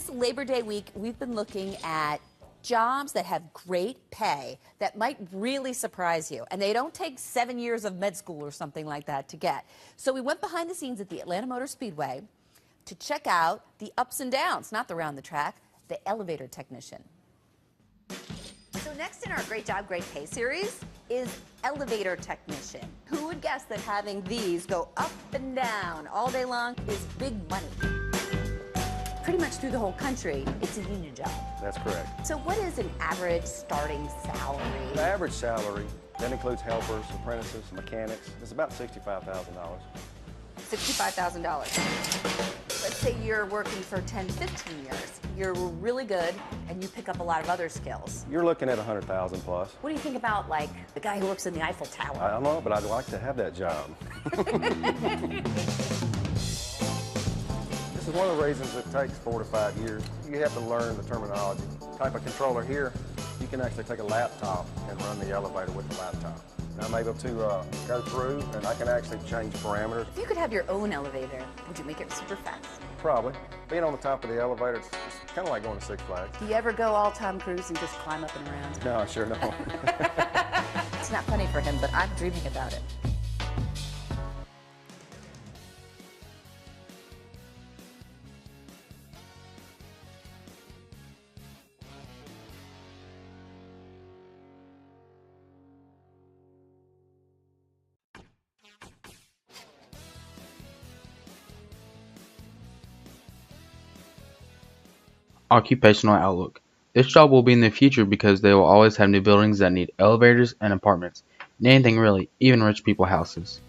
This Labor Day week, we've been looking at jobs that have great pay that might really surprise you. And they don't take 7 years of med school or something like that to get. So we went behind the scenes at the Atlanta Motor Speedway to check out the ups and downs, not the round the track, the elevator technician. So next in our Great Job, Great Pay series is elevator technician. Who would guess that having these go up and down all day long is big money? Pretty much through the whole country, it's a union job. That's correct. So what is an average starting salary? The average salary, that includes helpers, apprentices, mechanics, is about $65,000. $65,000. Let's say you're working for 10, 15 years. You're really good and you pick up a lot of other skills. You're looking at $100,000 plus. What do you think about like the guy who works in the Eiffel Tower? I don't know, but I'd like to have that job. This is one of the reasons it takes 4 to 5 years. You have to learn the terminology. Type of controller here, you can actually take a laptop and run the elevator with the laptop. And I'm able to go through and I can actually change parameters. If you could have your own elevator, would you make it super fast? Probably. Being on the top of the elevator, it's kind of like going to Six Flags. Do you ever go all Tom Cruise and just climb up and around? No, I sure don't. It's not funny for him, but I'm dreaming about it. Occupational outlook. This job will be in the future because they will always have new buildings that need elevators and apartments, and anything really, even rich people houses.